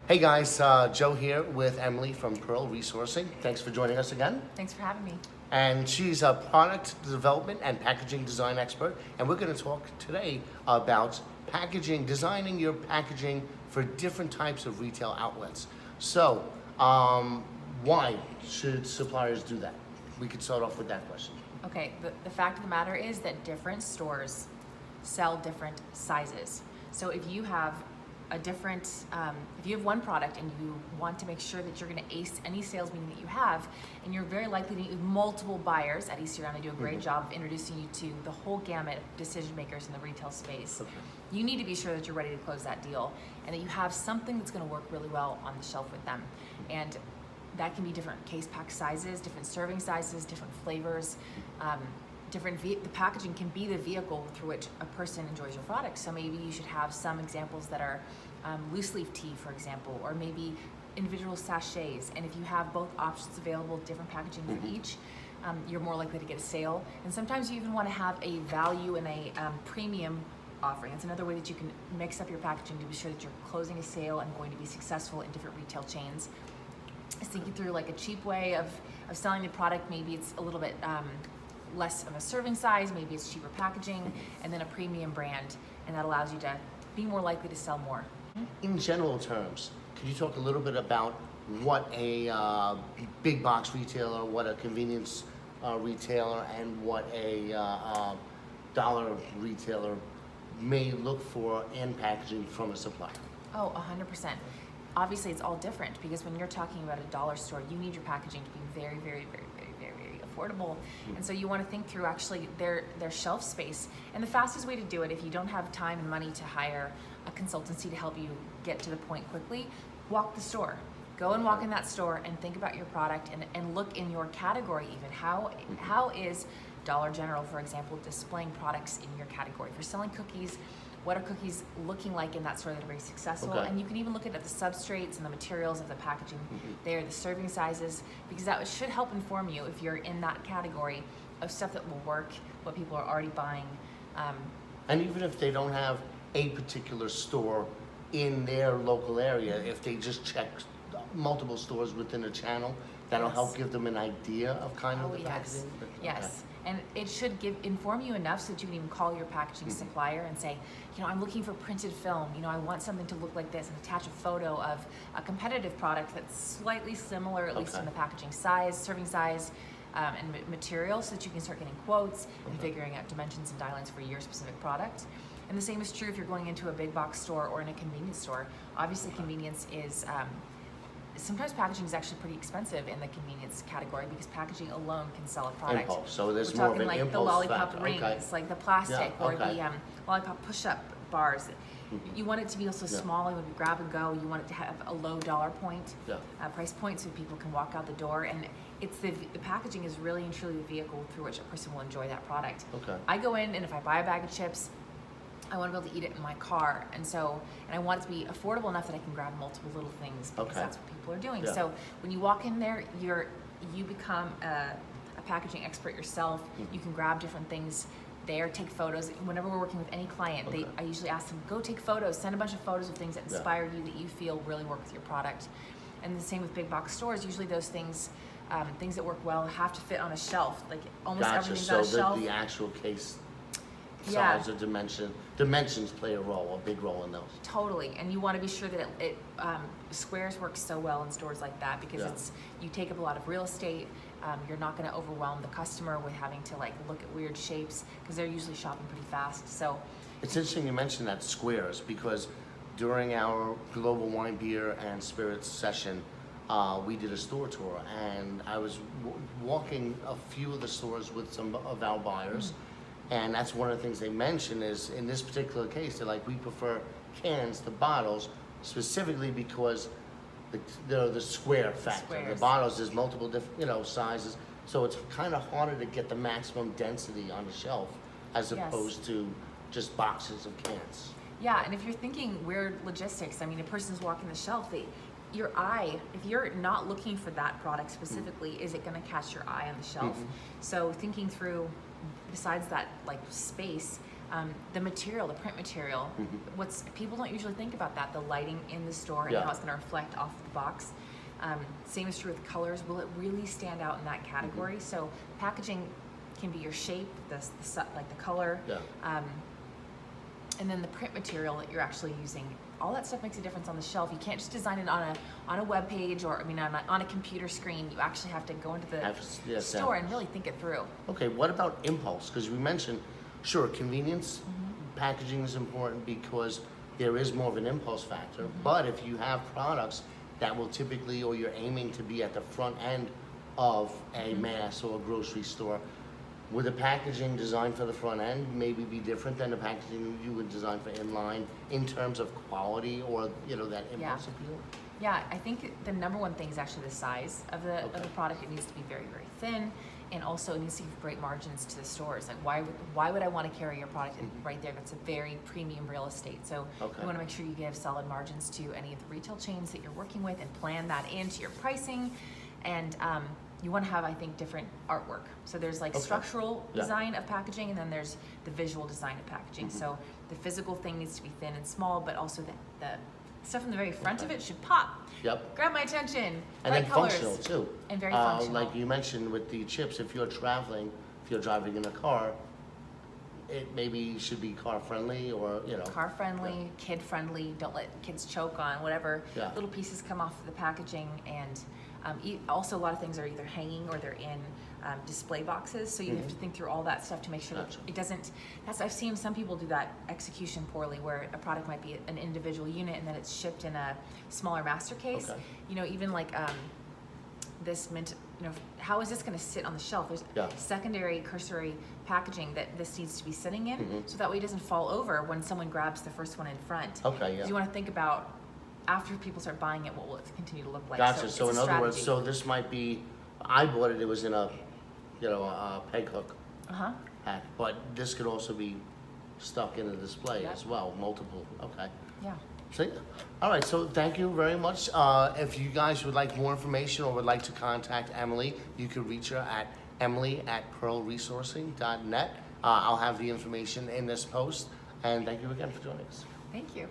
Hey guys, Joe here with Emily from Pearl Resourcing. Thanks for joining us again. Thanks for having me. And she's a product development and packaging design expert. And we're going to talk today about packaging, designing your packaging for different types of retail outlets. So, why should suppliers do that? We could start off with that question. Okay, the fact of the matter is that different stores sell different sizes. So if you have a different, if you have one product and you want to make sure that you're going to ace any sales meeting that you have, and you're very likely to meet with multiple buyers at ECRM, they do a great job of introducing you to the whole gamut of decision makers in the retail space. Okay. You need to be sure that you're ready to close that deal and that you have something that's going to work really well on the shelf with them. And that can be different case pack sizes, different serving sizes, different flavors. The packaging can be the vehicle through which a person enjoys your product. So maybe you should have some examples that are loose leaf tea, for example, or maybe individual sachets. And if you have both options available, different packaging for each, you're more likely to get a sale. And sometimes you even want to have a value and a premium offering. It's another way that you can mix up your packaging to be sure that you're closing a sale and going to be successful in different retail chains. I was thinking through like a cheap way of selling the product. Maybe it's a little bit less of a serving size, maybe it's cheaper packaging, and then a premium brand, and that allows you to be more likely to sell more. In general terms, could you talk a little bit about what a big box retailer, what a convenience retailer, and what a dollar retailer may look for in packaging from a supplier? Oh, 100%. Obviously, it's all different because when you're talking about a dollar store, you need your packaging to be very, very, very, very, very, very affordable. And so you want to think through actually their shelf space. And the fastest way to do it, if you don't have time and money to hire a consultancy to help you get to the point quickly, walk the store. Go and walk in that store and think about your product and look in your category even. How is Dollar General, for example, displaying products in your category? If you're selling cookies, what are cookies looking like in that store that are very successful? Okay. And you can even look at the substrates and the materials of the packaging there, the serving sizes, because that should help inform you if you're in that category of stuff that will work, what people are already buying. And even if they don't have a particular store in their local area, if they just check multiple stores within a channel, that'll help give them an idea of kind of the packaging. Yes. And it should inform you enough so that you can even call your packaging supplier and say, I'm looking for printed film. I want something to look like this, and attach a photo of a competitive product that's slightly similar, at least in the packaging size, serving size, and material, so that you can start getting quotes and figuring out dimensions and diagrams for your specific product. And the same is true if you're going into a big box store or in a convenience store. Obviously, convenience is sometimes packaging is actually pretty expensive in the convenience category because packaging alone can sell a product. Impulse. So there's We're more talking of an like impulse the lollipop factor. rings, like the plastic, or the lollipop push-up bars. You want it to be also small. You want to grab and go. You want it to have a low dollar point, price point, so people can walk out the door. And it's the packaging is really and truly the vehicle through which a person will enjoy that product. Okay. I go in, and if I buy a bag of chips, I want to be able to eat it in my car, and I want it to be affordable enough that I can grab multiple little things because that's what people are doing. So when you walk in there, you become a packaging expert yourself. You can grab different things there, take photos. Whenever we're working with any client, I usually ask them, go take photos, send a bunch of photos of things that inspire you, that you feel really work with your product. And the same with big box stores. Usually those things, things that work well, have to fit on a shelf. Like almost everything's on a shelf. So the actual case size or dimensions play a big role in those. Totally, and you want to be sure that squares work so well in stores like that because you take up a lot of real estate. You're not going to overwhelm the customer with having to look at weird shapes because they're usually shopping pretty fast. So it's interesting you mentioned that squares because during our Global Wine, Beer, and Spirits session, we did a store tour, and I was walking a few of the stores with some of our buyers. And that's one of the things they mention is in this particular case, they're like, we prefer cans to bottles specifically because the square factor. Squares. The bottles, there's multiple different sizes, so it's kind of harder to get the maximum density on the shelf as opposed to just boxes of cans. Yeah, and if you're thinking weird logistics, I mean, a person's walking the shelf, your eye, if you're not looking for that product specifically, is it going to catch your eye on the shelf? So thinking through, besides that space, The material, the print material, people don't usually think about that, the lighting in the store and Yeah. how it's gonna reflect off the box. Same is true with colors. Will it really stand out in that category? So packaging can be your shape, like the color, Yeah. and then the print material that you're actually using. All that stuff makes a difference on the shelf. You can't just design it on a web page or on a computer screen. You actually have to go into the store and really think it through. Okay, what about impulse? Because we mentioned, sure, convenience, packaging is important because there is more of an impulse factor. But if you have products that will typically, or you're aiming to be at the front end of a mass or a grocery store, would the packaging designed for the front end maybe be different than the packaging you would design for inline in terms of quality or, that impulse appeal? Yeah, I think the number one thing is actually the size of the product. It needs to be very, very thin, and also it needs to give great margins to the stores. Like, why would I want to carry your product right there? That's a very premium real estate. So you want to make sure you give solid margins to any of the retail chains that you're working with, and plan that into your pricing. And you want to have, I think, different artwork. So there's like structural design of packaging, and then there's the visual design of packaging. So the physical thing needs to be thin and small, but also the stuff in the very front of it should pop. Yep. Grab my attention. And bright then colors, functional too. and very functional. Like you mentioned with the chips, if you're traveling, if you're driving in a car, it maybe should be car friendly or, Car friendly, kid friendly. Don't let kids choke on whatever Yeah. little pieces come off the packaging. And also a lot of things are either hanging or they're in display boxes. So you have to think through all that stuff to make sure Gotcha. that it doesn't. I've seen some people do that execution poorly, where a product might be an individual unit and then it's shipped in a smaller master case. Okay. Even like this mint. How is this going to sit on the shelf? There's Yeah. secondary, cursory packaging that this needs to be sitting in, so that way it doesn't fall over when someone grabs the first one in front. Okay, yeah. 'Cause you want to think about, after people start buying it, what will it continue to look like? Gotcha. So it's in a other words, strategy. so this might be, I bought it, it was in a peg hook pack, but this could also be stuck in a display Yep. as well, multiple, okay. Yeah. See? All right, so thank you very much. If you guys would like more information or would like to contact Emily, you can reach her at emily@pearlresourcing.net. I'll have the information in this post, and thank you again for joining us. Thank you.